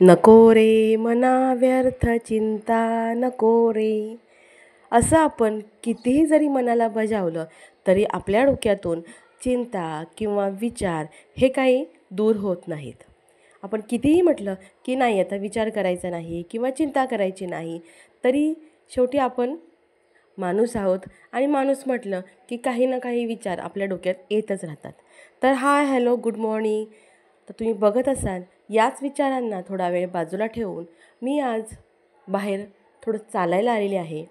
नको रे मना व्यर्थ चिंता नको रे. असं आपण कितीही जरी मनाला बजावलं तरी आपल्या डोक्यातून चिंता किंवा विचार हे काही दूर होत नाहीत. आपण कितीही म्हटलं की नाही आता विचार करायचा नाही किंवा चिंता करायची नाही, तरी शेवटी आपण माणूस आहोत आणि माणूस म्हटलं की काही ना काही विचार आपल्या डोक्यात येतच राहतात. तर हाय हॅलो गुड मॉर्निंग. तर तुम्ही बघत असाल याच विचारांना थोडा वेळ बाजूला ठेवून मी आज बाहेर थोडं चालायला आलेले आहे.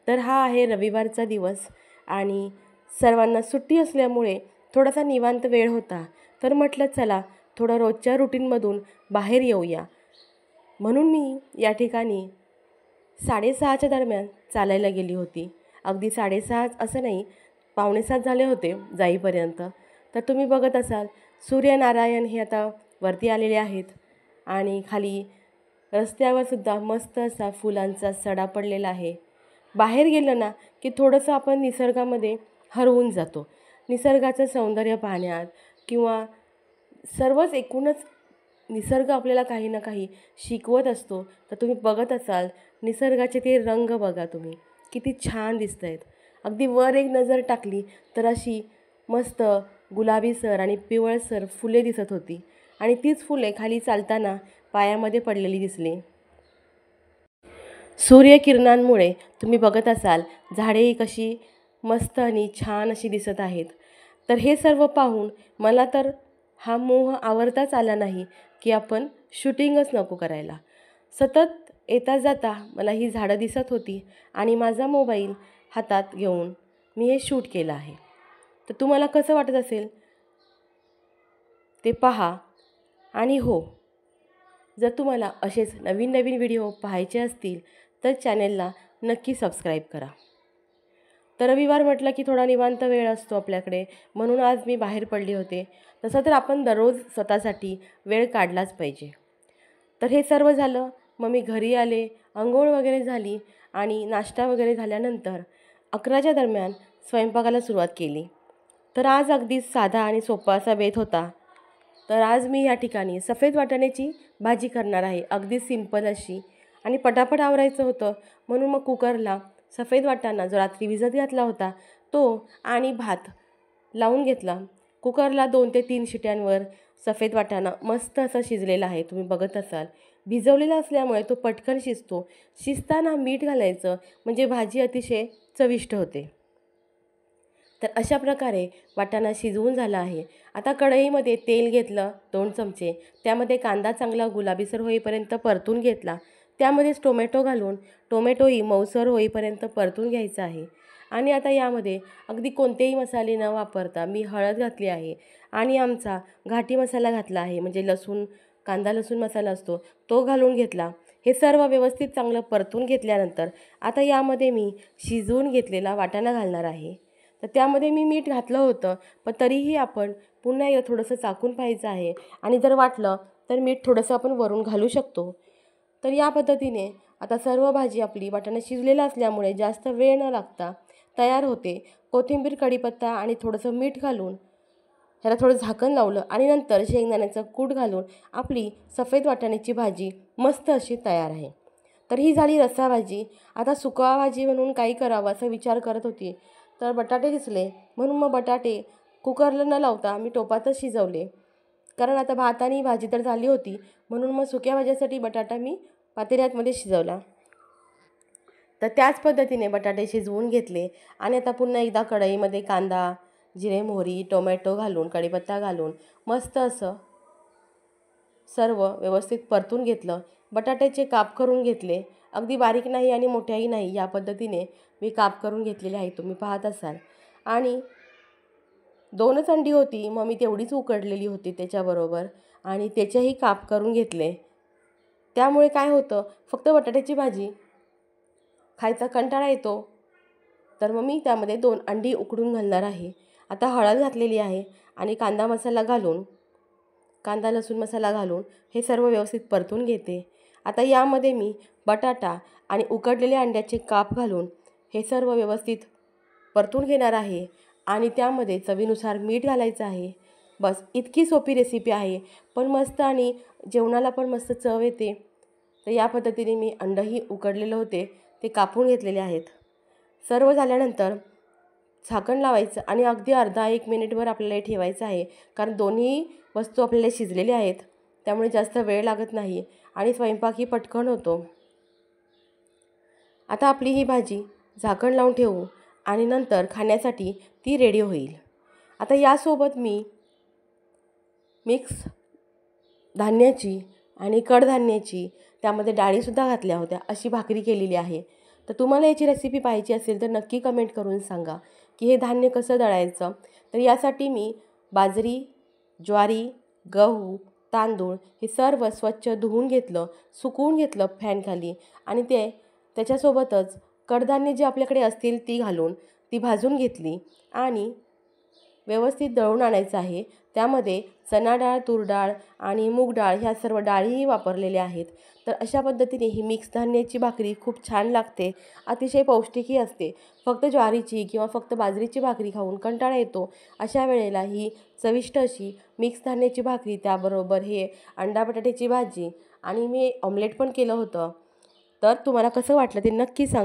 तर हा आहे रविवारचा दिवस आणि सर्वांना सुट्टी असल्यामुळे थोडासा निवांत वेळ होता. तर म्हटलं चला थोडं रोजच्या रुटीनमधून बाहेर येऊया, म्हणून मी या ठिकाणी 6:30च्या दरम्यान चालायला गेली होती. अगदी 6:30 असं नाही, 6:45 झाले होते जाईपर्यंत. तर तुम्ही बघत असाल सूर्यनारायण हे आता वरती आलेले आहेत आणि खाली रस्त्यावर सुद्धा मस्त असा फुलांचा सडा पडलेला आहे. बाहेर गेलं ना की थोडंसं आपण निसर्गामध्ये हरवून जातो. निसर्गाचं सौंदर्य पाहण्यात किंवा सर्वच एकूणच निसर्ग आपल्याला काही ना काही शिकवत असतो. तर तुम्ही बघत असाल निसर्गाचे ते रंग बघा तुम्ही, किती छान दिसत आहेत. अगदी वर एक नजर टाकली तर अशी मस्त गुलाबीसर आणि पिवळसर फुले दिसत होती आणि तीच फुले खाली चालताना पायामध्ये पडलेली दिसली. सूर्यकिरणांमुळे तुम्ही बघत असाल झाडेही कशी मस्त आणि छान अशी दिसत आहेत. तर हे सर्व पाहून मला तर हा मोह आवरताच आला नाही की आपण शूटिंगच नको करायला. सतत येता जाता मला ही झाडं दिसत होती आणि माझा मोबाईल हातात घेऊन मी हे शूट केलं आहे. तर तुम्हाला कसं वाटत असेल ते पहा. आणि हो, जर तुम्हाला असेच नवीन नवीन व्हिडिओ पाहायचे असतील तर चॅनेलला नक्की सबस्क्राईब करा. तर रविवार म्हटलं की थोडा निवांत वेळ असतो आपल्याकडे, म्हणून आज मी बाहेर पडले होते. तसं तर आपण दररोज स्वतःसाठी वेळ काढलाच पाहिजे. तर हे सर्व झालं, मग मी घरी आले, अंघोळ वगैरे झाली आणि नाश्ता वगैरे झाल्यानंतर 11च्या दरम्यान स्वयंपाकाला सुरुवात केली. तर आज अगदी साधा आणि सोपा असा बेत होता. तर आज मी या ठिकाणी सफेद वाटाण्याची भाजी करणार आहे, अगदी सिंपल अशी. आणि पटापट आवरायचं होतं म्हणून मग कुकरला सफेद वाटाणा जो रात्री भिजत घातला होता तो आणि भात लावून घेतला. कुकरला 2 ते 3 शिट्यांवर सफेद वाटाणा मस्त असा शिजलेला आहे, तुम्ही बघत असाल. भिजवलेला असल्यामुळे तो पटकन शिजतो. शिजताना मीठ घालायचं म्हणजे भाजी अतिशय चविष्ट होते. तर अशा प्रकारे वाटाणा शिजवून झाला आहे. आता कढईमध्ये तेल घेतलं 2 चमचे, त्यामध्ये कांदा चांगला गुलाबीसर होईपर्यंत परतून घेतला. त्यामध्येच टोमॅटो घालून टोमॅटोही मऊसर होईपर्यंत परतून घ्यायचा आहे. आणि आता यामध्ये अगदी कोणतेही मसाले न वापरता मी हळद घातली आहे आणि आमचा घाटी मसाला घातला आहे, म्हणजे कांदा लसूण मसाला असतो तो घालून घेतला. हे सर्व व्यवस्थित चांगलं परतून घेतल्यानंतर आता यामध्ये मी शिजवून घेतलेला वाटाणा घालणार आहे. तर त्यामध्ये मी मीठ घातलं होतं, पण तरीही आपण पुन्हा एकदा थोडंसं चाखून पाहायचं आहे आणि जर वाटलं तर मीठ थोडंसं आपण वरून घालू शकतो. तर या पद्धतीने आता सर्व भाजी आपली वाटाणा शिजलेला असल्यामुळे जास्त वेळ न लागता तयार होते. कोथिंबीर, कढीपत्ता आणि थोडंसं मीठ घालून ह्याला थोडं झाकण लावलं आणि नंतर शेंगदाण्याचं कूट घालून आपली सफेद वाटाण्याची भाजी मस्त अशी तयार आहे. तर ही झाली रस्सा भाजी. आता सुका भाजी म्हणून काही करावं असा विचार करत होती, तर बटाटे दिसले म्हणून मग बटाटे कुकरला न लावता मी टोपातच शिजवले. कारण आता भात आणि भाजी तर झाली होती, म्हणून मग सुक्या भाज्यासाठी बटाटा मी पातेल्यामध्ये शिजवला. तर त्याच पद्धतीने बटाटे शिजवून घेतले आणि आता पुन्हा एकदा कढईमध्ये कांदा, जिरे, मोहरी, टोमॅटो घालून कढीपत्ता घालून मस्त असं सर्व व्यवस्थित परतून घेतलं. बटाट्याचे काप करून घेतले, अगदी बारीक नाही आणि मोठ्याही नाही, या पद्धतीने मी काप करून घेतलेले आहे, तुम्ही पाहत असाल. आणि 2च अंडी होती, मग मी तेवढीच उकडलेली होती त्याच्याबरोबर आणि त्याचेही काप करून घेतले. त्यामुळे काय होतं, फक्त बटाट्याची भाजी खायचा कंटाळा येतो, तर मग मी त्यामध्ये 2 अंडी उकडून घालणार आहे. आता हळद घातलेली आहे आणि कांदा लसूण मसाला घालून हे सर्व व्यवस्थित परतून घेते. आता यामध्ये मी बटाटा आणि उकडलेल्या अंड्याचे काप घालून हे सर्व व्यवस्थित परतून घेणार आहे आणि त्यामध्ये चवीनुसार मीठ घालायचं आहे. बस इतकी सोपी रेसिपी आहे, पण मस्त आणि जेवणाला पण मस्त चव येते. तर या पद्धतीने मी अंडंही उकडलेले होते ते कापून घेतलेले आहेत. सर्व झाल्यानंतर झाकण लावायचं आणि अगदी अर्धा 1 मिनिटभर आपल्याला हे ठेवायचं आहे, कारण दोन्ही वस्तू आपल्याला शिजलेल्या आहेत, त्यामुळे जास्त वेळ लागत नाही आणि स्वयंपाकही पटकन होतो. आता आपली ही भाजी झाकण लावून ठेवू आणि नंतर खाण्यासाठी ती रेडी होईल. आता यासोबत मी मिक्स धान्याची आणि कडधान्याची, त्यामध्ये डाळीसुद्धा घातल्या होत्या, अशी भाकरी केलेली आहे. तर तुम्हाला याची रेसिपी पाहिजे असेल तर नक्की कमेंट करून सांगा की हे धान्य कसं दळायचं. तर यासाठी मी बाजरी, ज्वारी, गहू, तांदूळ हे सर्व स्वच्छ धुवून घेतलं, सुकवून घेतलं फॅनखाली आणि त्याच्यासोबतच कडधान्य जी आपल्याकडे असतील ती घालून ती भाजून घेतली आणि व्यवस्थित दळून आणायचं आहे. त्यामध्ये चणा डाळ, तूर डाळ आणि मूग डाळ ह्या सर्व डाळीही वापरलेल्या आहेत. तर अशा पद्धतीने ही मिक्स धान्याची भाकरी खूप छान लागते, अतिशय पौष्टिकही असते. फक्त ज्वारीची किंवा फक्त बाजरीची भाकरी खाऊन कंटाळा येतो, अशा वेळेला ही चविष्ट अशी मिक्स धान्याची भाकरी, त्याबरोबर हे अंडा बटाट्याची भाजी आणि मी ऑमलेट पण केलं होतं. तर तुम्हाला कसं वाटलं ते नक्की सांगा.